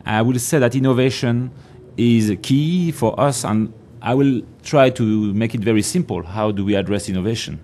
I will say that innovation is key for us, and I will try to make it very simple. How do we address innovation?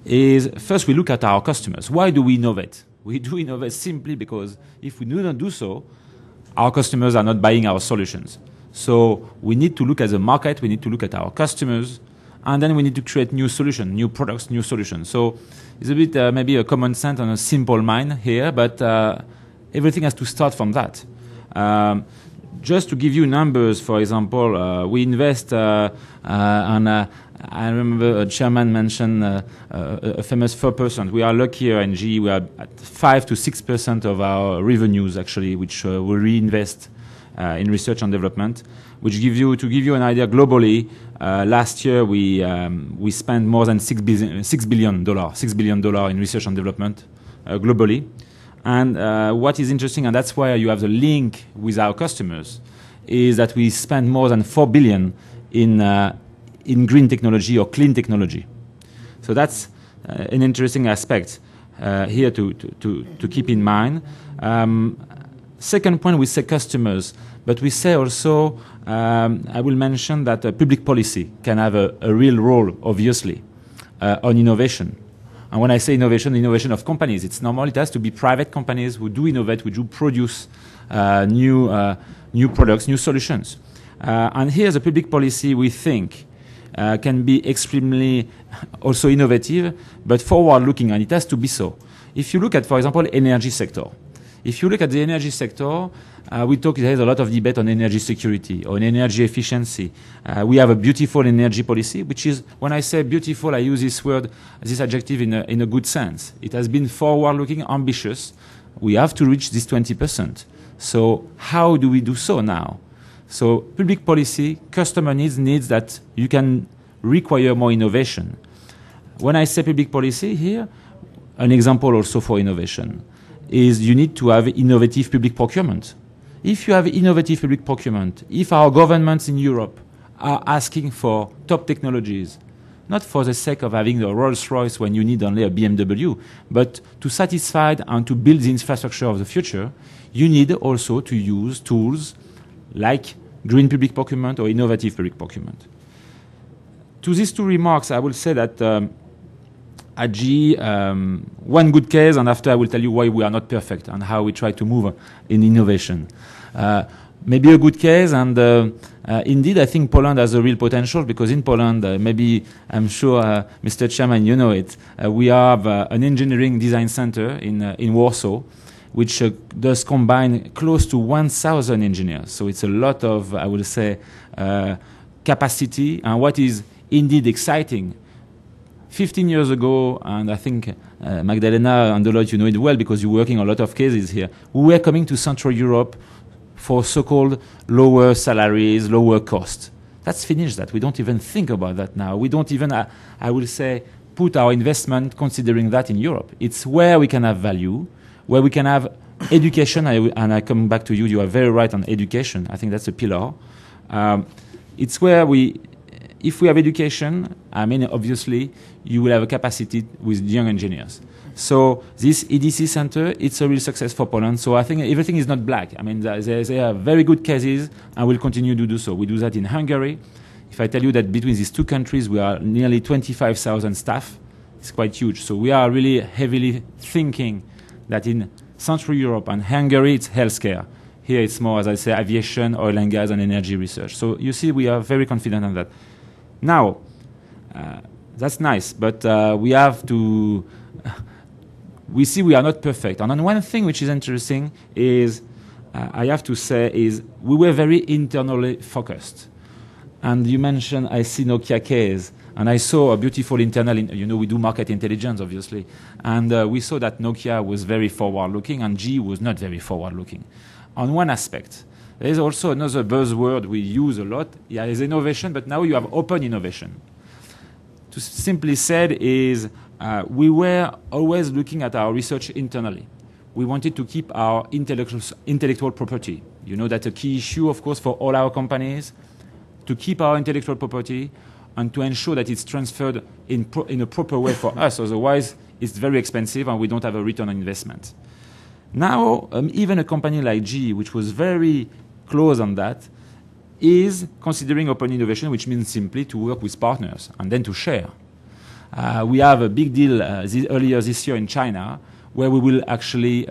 Is first we look at our customers. Why do we innovate? We do innovate simply because if we do not do so, our customers are not buying our solutions. So we need to look at the market, we need to look at our customers, and then we need to create new solutions, new products, new solutions. So it's a bit maybe a common sense and a simple mind here, but everything has to start from that. Just to give you numbers, for example, we invest I remember a chairman mentioned a famous 4%. We are lucky here in GE, we are at 5 to 6% of our revenues actually, which we reinvest in research and development, which to give you an idea globally, last year we spent more than $6 billion in research and development globally. And what is interesting, and that's why you have the link with our customers, is that we spend more than $4 billion in green technology or clean technology. So that's an interesting aspect here to keep in mind. Second point, we say customers, but we say also, I will mention that public policy can have a real role, obviously, on innovation. And when I say innovation of companies, it's normal. It has to be private companies who do innovate, who do produce new products, new solutions. And here the public policy, we think, can be extremely also innovative, but forward-looking, and it has to be so. If you look at, for example, energy sector, if you look at the energy sector, there's a lot of debate on energy security, on energy efficiency. We have a beautiful energy policy, which is, when I say beautiful, I use this word, this adjective in a good sense. It has been forward-looking, ambitious. We have to reach this 20%. So how do we do so now? So public policy, customer needs that you can require more innovation. When I say public policy here, an example also for innovation is you need to have innovative public procurement. If you have innovative public procurement, if our governments in Europe are asking for top technologies, not for the sake of having a Rolls-Royce when you need only a BMW, but to satisfy and to build the infrastructure of the future, you need also to use tools like green public procurement or innovative public procurement. To these two remarks, I will say that at GE, one good case, and after I will tell you why we are not perfect and how we try to move in innovation. Maybe a good case, and indeed I think Poland has a real potential, because in Poland, maybe I'm sure, Mr. Chairman, you know it, we have an engineering design center in Warsaw, which does combine close to 1,000 engineers. So it's a lot of, I will say, capacity. And what is indeed exciting, 15 years ago, and I think Magdalena and Deloitte, you know it well because you're working on a lot of cases here, we were coming to Central Europe for so-called lower salaries, lower cost. That's finished that. We don't even think about that now. We don't even, I will say, put our investment considering that in Europe. It's where we can have value, where we can have education, and I come back to you, you are very right on education. I think that's a pillar. It's where if we have education, I mean, obviously, you will have a capacity with young engineers. So this EDC center, it's a real success for Poland. So I think everything is not black. I mean, there are very good cases, and we'll continue to do so. We do that in Hungary. If I tell you that between these two countries, we are nearly 25,000 staff, it's quite huge. So we are really heavily thinking that in Central Europe and Hungary, it's healthcare. Here it's more, as I say, aviation, oil and gas, and energy research. So you see, we are very confident on that. Now, that's nice, but we have to... we see we are not perfect. And one thing which is interesting is, I have to say, is we were very internally focused. And you mentioned, I see Nokia case, and I saw a beautiful internal, we do market intelligence, obviously, and we saw that Nokia was very forward-looking and GE was not very forward-looking. On one aspect, there is also another buzzword we use a lot. Yeah, is innovation, but now you have open innovation. To simply said is, we were always looking at our research internally. We wanted to keep our intellectual property. You know that's a key issue, of course, for all our companies, to keep our intellectual property and to ensure that it's transferred in a proper way for us. Otherwise, it's very expensive and we don't have a return on investment. Now, even a company like GE, which was very close on that, is considering open innovation, which means simply to work with partners and then to share. We have a big deal earlier this year in China, where we will actually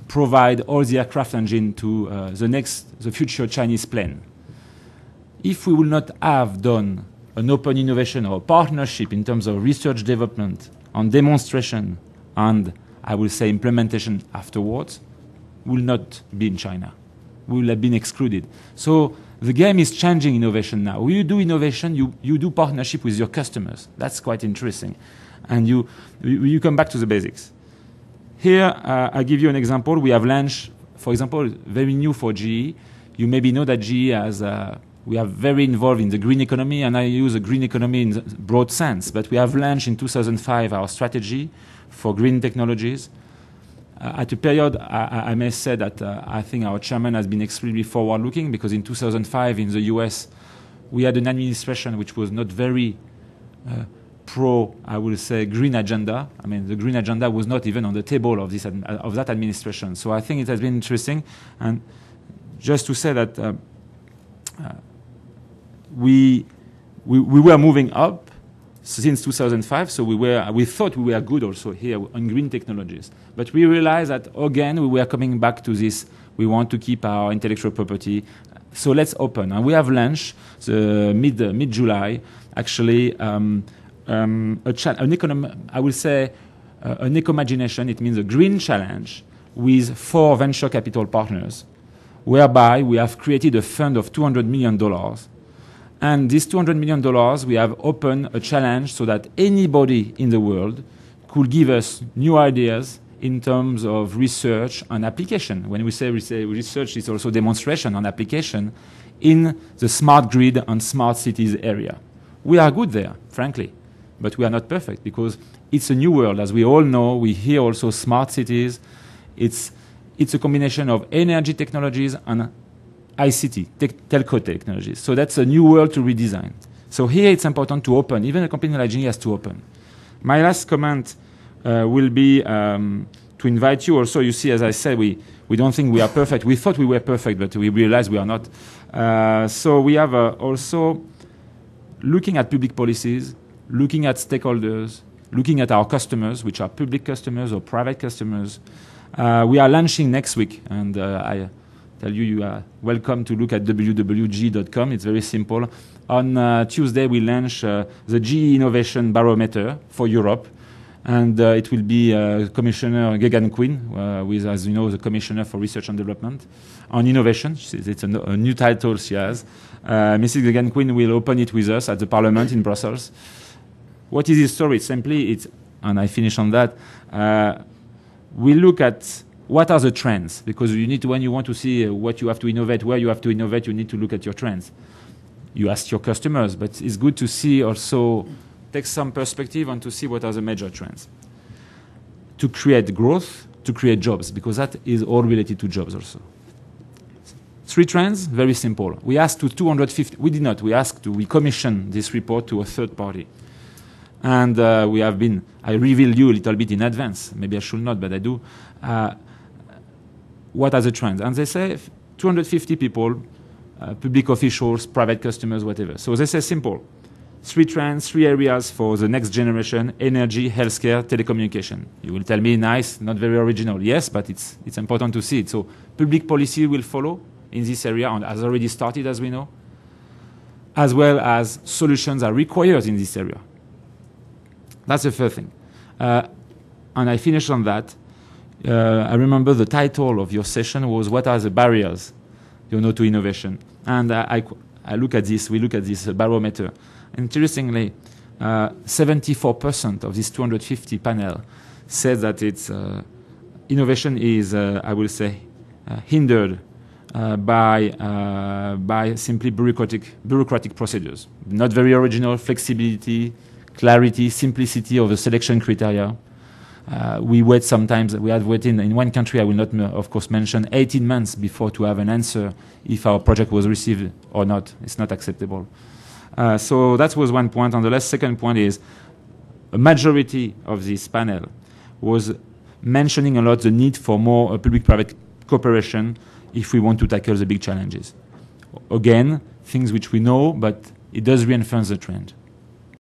provide all the aircraft engine to the future Chinese plane. If we will not have done an open innovation or partnership in terms of research development, on demonstration, and I will say implementation afterwards, will not be in China. We will have been excluded. So the game is changing innovation now. When you do innovation, you do partnership with your customers. That's quite interesting. And you come back to the basics. Here, I give you an example. We have launched, for example, very new for GE. You maybe know that GE has, we are very involved in the green economy, and I use the green economy in the broad sense. But we have launched in 2005 our strategy for green technologies. At a period, I may say that I think our chairman has been extremely forward-looking, because in 2005 in the US, we had an administration which was not very pro, I will say, green agenda. I mean, the green agenda was not even on the table of that administration. So I think it has been interesting. And just to say that we were moving up since 2005, so we thought we were good also here on green technologies. But we realized that, again, we were coming back to this. We want to keep our intellectual property. So let's open. And we have launched mid-July, actually, an eco-imagination. It means a green challenge with 4 venture capital partners, whereby we have created a fund of $200 million. And this $200 million, we have opened a challenge so that anybody in the world could give us new ideas in terms of research and application. When we say research, it's also demonstration and application in the smart grid and smart cities area. We are good there, frankly, but we are not perfect, because it's a new world. As we all know, we hear also smart cities. It's a combination of energy technologies and ICT, telco technologies. So that's a new world to redesign. So here it's important to open. Even a company like GE has to open. My last comment will be to invite you also. You see, as I said, we don't think we are perfect. We thought we were perfect, but we realized we are not. So we have also looking at public policies, looking at stakeholders, looking at our customers, which are public customers or private customers. We are launching next week, and I tell you, you are welcome to look at www.ge.com. It's very simple. On Tuesday, we launch the GE Innovation Barometer for Europe. And it will be Commissioner Geoghegan Quinn, who is, as you know, the Commissioner for Research and Development on Innovation. It's a new title she has. Mrs. Geoghegan Quinn will open it with us at the Parliament in Brussels. What is his story? Simply, and I finish on that, we look at what are the trends, because you need to, when you want to see what you have to innovate, where you have to innovate, you need to look at your trends. You ask your customers, but it's good to see also, take some perspective and to see what are the major trends. To create growth, to create jobs, because that is all related to jobs also. 3 trends, very simple. We asked to 250, we did not, we commissioned this report to a third party. And we have been, I revealed you a little bit in advance, maybe I should not, but I do. What are the trends? And they say 250 people, public officials, private customers, whatever. So they say simple. 3 trends, 3 areas for the next generation: energy, healthcare, telecommunication. You will tell me, nice, not very original. Yes, but it's important to see it. So public policy will follow in this area and has already started, as we know, as well as solutions are required in this area. That's the first thing. And I finish on that. I remember the title of your session was "What are the barriers, to innovation?" And I look at this. We look at this barometer. Interestingly, 74% of this 250 panel says that it's innovation is, I will say, hindered by simply bureaucratic procedures. Not very original. Flexibility, clarity, simplicity of the selection criteria. We wait sometimes. We have waited in one country. I will not, of course, mention 18 months before to have an answer if our project was received or not. It's not acceptable. So that was one point. And the second point is a majority of this panel was mentioning a lot the need for more public-private cooperation if we want to tackle the big challenges. Again, things which we know, but it does reinforce the trend.